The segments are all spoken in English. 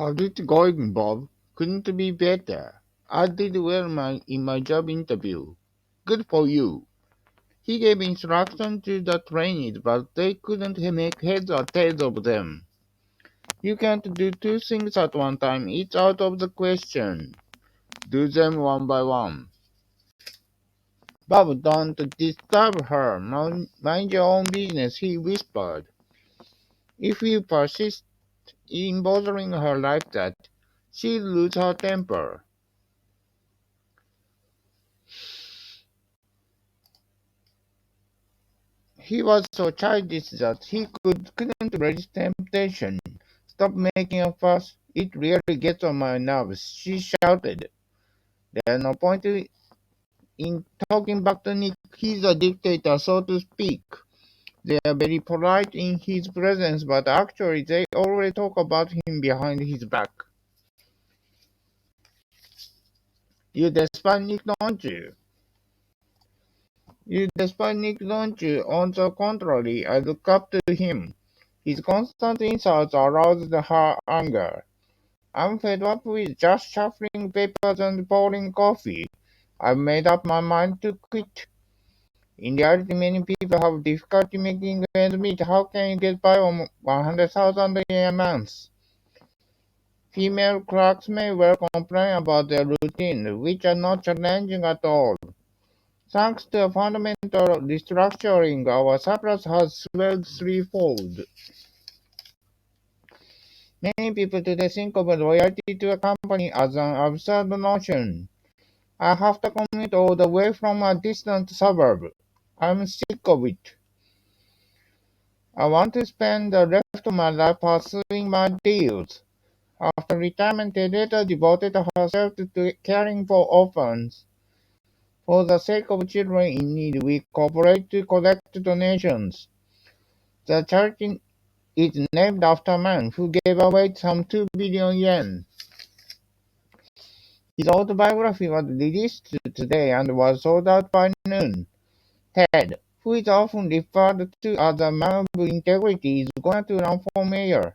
How's it going, Bob? Couldn't be better. I did well in my job interview. Good for you. He gave instructions to the trainees, but they couldn't make heads or tails of them. You can't do two things at one time. It's out of the question. Do them one by one. Bob, don't disturb her. Mind your own business, he whispered. If you persist in bothering her like that, she'll lose her temper. He was so childish that he couldn't resist temptation. Stop making a fuss. It really gets on my nerves, she shouted. There's no point in talking back to Nick. He's a dictator, so to speak. They are very polite in his presence, but actually they always talk about him behind his back. You despise Nick, don't you? You despise Nick, don't you? On the contrary, I look up to him. His constant insults aroused her anger. I'm fed up with just shuffling papers and pouring coffee. I've made up my mind to quit. In reality, many people have difficulty making ends meet. How can you get by on 100,000 a month? Female clerks may well complain about their routines, which are not challenging at all. Thanks to a fundamental restructuring, our surplus has swelled threefold. Many people today think of loyalty to a company as an absurd notion. I have to commute all the way from a distant suburb. I'm sick of it. I want to spend the rest of my life pursuing my deals. After retirement, Teresa devoted herself to caring for orphans. For the sake of children in need, we cooperate to collect donations. The charity is named after a man who gave away some 2 billion yen. His autobiography was released today and was sold out by noon. Ted, who is often referred to as a man of integrity, is going to run for mayor.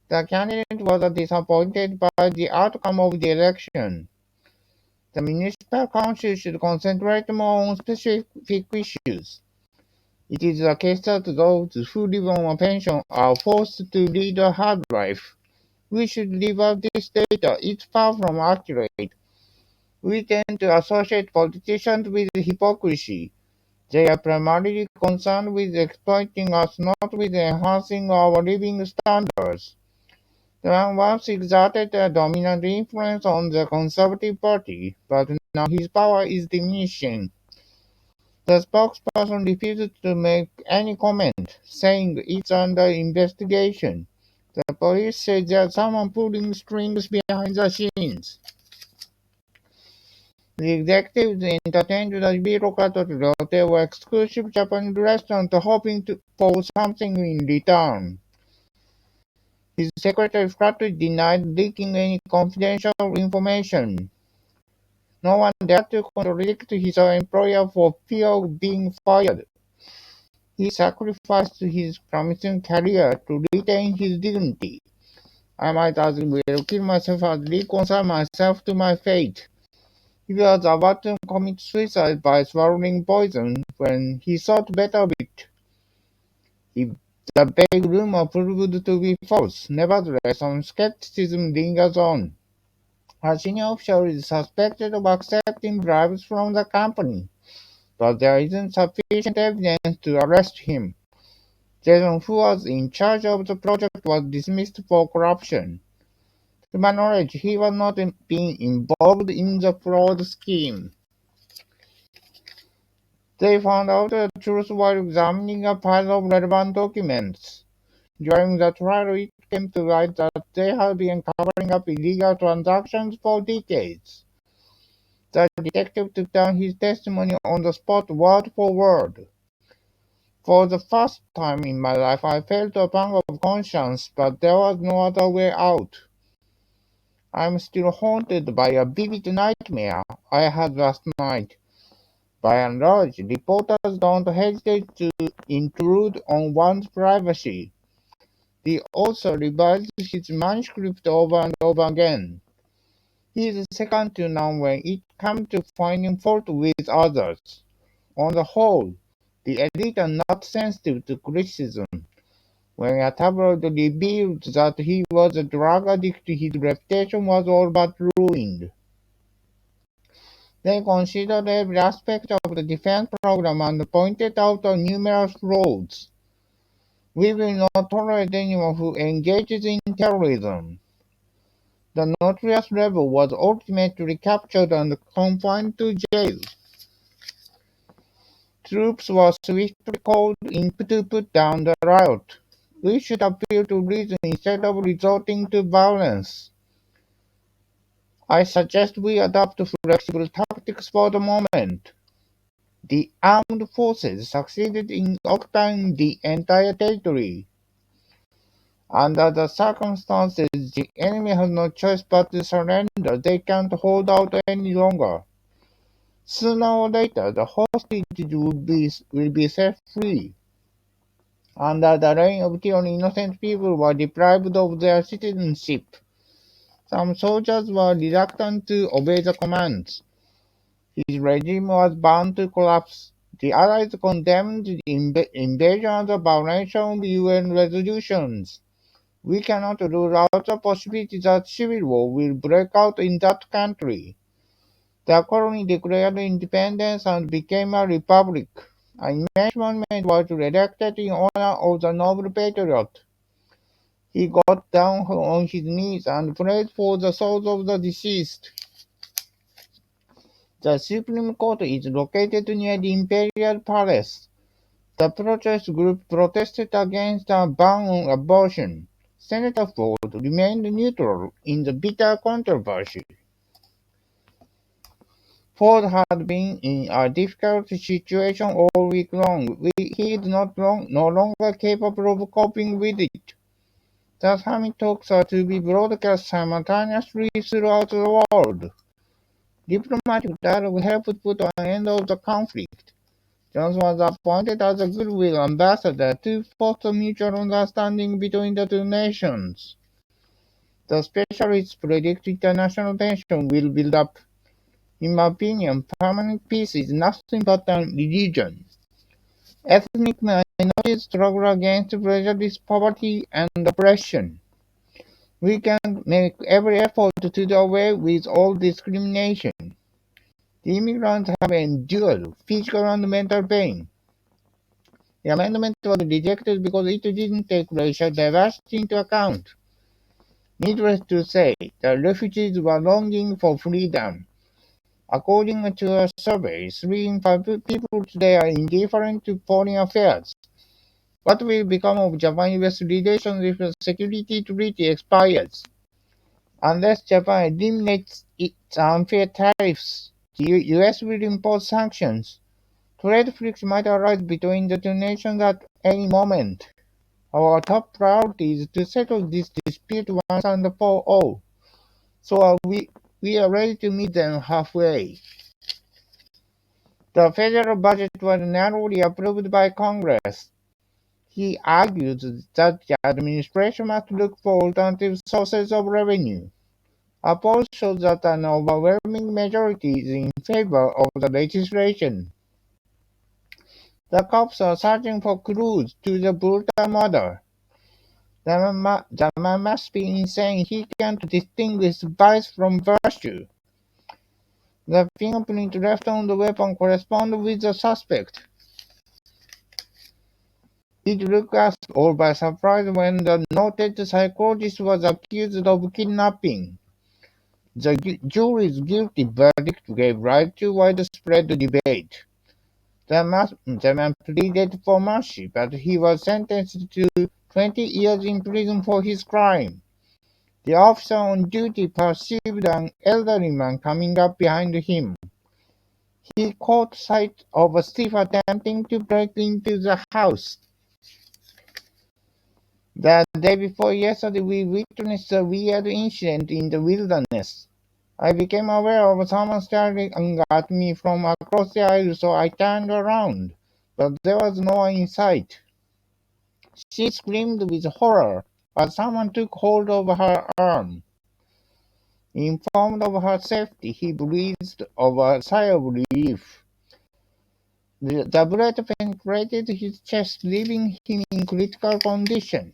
The candidate was disappointed by the outcome of the election. The municipal council should concentrate more on specific issues. It is the case that those who live on a pension are forced to lead a hard life. We should leave out this data. It's far from accurate. We tend to associate politicians with hypocrisy. They are primarily concerned with exploiting us, not with enhancing our living standards. The man once exerted a dominant influence on the Conservative Party, but now his power is diminishing. The spokesperson refused to make any comment, saying it's under investigation. The police said there's someone pulling strings behind the scenes. The executives entertained the bureaucrat at the hotel exclusive Japanese restaurant, hoping for something in return. His secretary flatly denied leaking any confidential information. No one dared to contradict his employer for fear of being fired. He sacrificed his promising career to retain his dignity. I might as well kill myself as reconcile myself to my fate. He was about to commit suicide by swallowing poison when he thought better of it. If the vague rumor proved to be false, nevertheless, some skepticism lingers on. A senior official is suspected of accepting bribes from the company, but there isn't sufficient evidence to arrest him. Jason, who was in charge of the project, was dismissed for corruption. To my knowledge, he was not being involved in the fraud scheme. They found out the truth while examining a pile of relevant documents. During the trial, it came to light that they had been covering up illegal transactions for decades. The detective took down his testimony on the spot word for word. For the first time in my life, I felt a pang of conscience, but there was no other way out. I'm still haunted by a vivid nightmare I had last night. By and large, reporters don't hesitate to intrude on one's privacy. He also revised his manuscript over and over again. He is second to none when it comes to finding fault with others. On the whole, the elite are not sensitive to criticism. When a tabloid revealed that he was a drug addict, his reputation was all but ruined. They considered every aspect of the defense program and pointed out numerous flaws. We will not tolerate anyone who engages in terrorism. The notorious rebel was ultimately captured and confined to jail. Troops were swiftly called in to put down the riot. We should appeal to reason instead of resorting to violence. I suggest we adopt flexible tactics for the moment. The armed forces succeeded in occupying the entire territory. Under the circumstances, the enemy has no choice but to surrender. They can't hold out any longer. Sooner or later, the hostages will be set free. Under the reign of tyranny, innocent people were deprived of their citizenship. Some soldiers were reluctant to obey the commands. His regime was bound to collapse. The Allies condemned the invasion as a violation of UN resolutions. We cannot rule out the possibility that civil war will break out in that country. The colony declared independence and became a republic. An immense monument was erected in honor of the noble patriot. He got down on his knees and prayed for the souls of the deceased. The Supreme Court is located near the Imperial Palace. The protest group protested against a ban on abortion. Senator Ford remained neutral in the bitter controversy. Ford had been in a difficult situation all week long. He is no longer capable of coping with it. The summit talks are to be broadcast simultaneously throughout the world. Diplomatic dialogue helped put an end to the conflict. Johnson was appointed as a goodwill ambassador to foster mutual understanding between the two nations. The specialists predict international tension will build up. In my opinion, permanent peace is nothing but a illusion. Ethnic minorities struggle against prejudice, poverty, and oppression. We can make every effort to do away with all discrimination. The immigrants have endured physical and mental pain. The amendment was rejected because it didn't take racial diversity into account. Needless to say, the refugees were longing for freedom. According to a survey, 3 in 5 people today are indifferent to foreign affairs. What will become of Japan-US relations if the security treaty expires? Unless Japan eliminates its unfair tariffs, the US will impose sanctions. Trade frictions might arise between the two nations at any moment. Our top priority is to settle this dispute once and for all. So we are ready to meet them halfway. The federal budget was narrowly approved by Congress. He argued that the administration must look for alternative sources of revenue. A poll shows that an overwhelming majority is in favor of the legislation. The cops are searching for clues to the brutal murder. The man must be insane. He can't distinguish vice from virtue. The fingerprint left on the weapon corresponds with the suspect. It took us all by surprise when the noted psychologist was accused of kidnapping. The jury's guilty verdict gave rise to widespread debate. The man pleaded for mercy, but he was sentenced to 20 years in prison for his crime. The officer on duty perceived an elderly man coming up behind him. He caught sight of a thief attempting to break into the house. The day before yesterday, we witnessed a weird incident in the wilderness. I became aware of someone staring at me from across the aisle, so I turned around, but there was no one in sight. She screamed with horror. as someone took hold of her arm. Informed of her safety, he breathed a sigh of relief. The bullet penetrated his chest, leaving him in critical condition.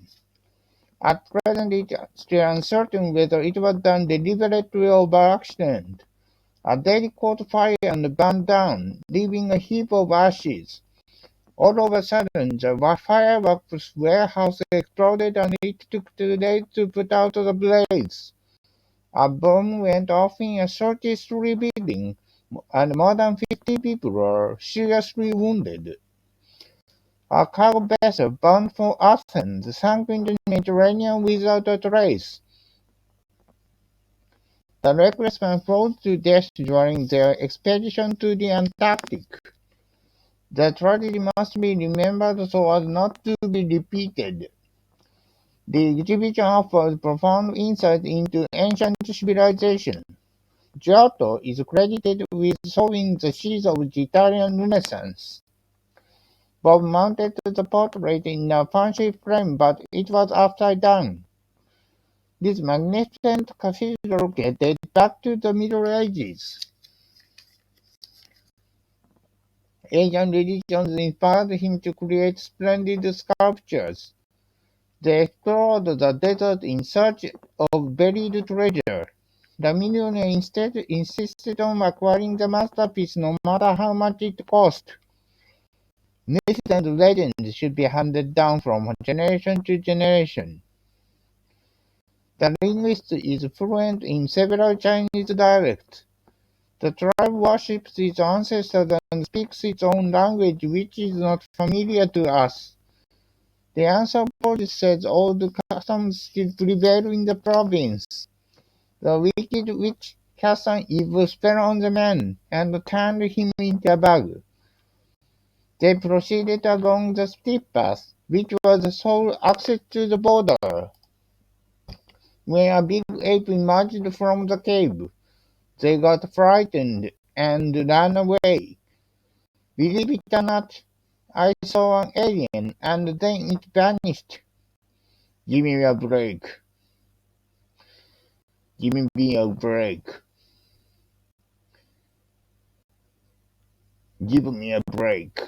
At present, it is still uncertain whether it was done deliberately or by accident. A daily caught fire and burned down, leaving a heap of ashes. All of a sudden, the fireworks warehouse exploded and it took 2 days to put out the blaze. A bomb went off in a 30-story building, and more than 50 people were seriously wounded. A cargo vessel bound for Athens sank in the Mediterranean without a trace. The reckless men froze to death during their expedition to the Antarctic. The tragedy must be remembered so as not to be repeated. The exhibition offers profound insight into ancient civilization. Giotto is credited with sowing the seeds of the Italian Renaissance. Bob mounted the portrait in a fancy frame, but it was upside down. This magnificent cathedral dated back to the Middle Ages. Asian religions inspired him to create splendid sculptures. They explored the desert in search of buried treasure. The millionaire instead insisted on acquiring the masterpiece no matter how much it cost. Myths and legends should be handed down from generation to generation. The linguist is fluent in several Chinese dialects. The tribe worships its ancestors and speaks its own language which is not familiar to us. The anthropologist says old customs still prevail in the province. The wicked witch cast an evil spell on the man and turned him into a bug. They proceeded along the steep path, which was the sole access to the border. When a big ape emerged from the cave, they got frightened and ran away. Believe it or not, I saw an alien and then it vanished. Give me a break. Give me a break. Give me a break.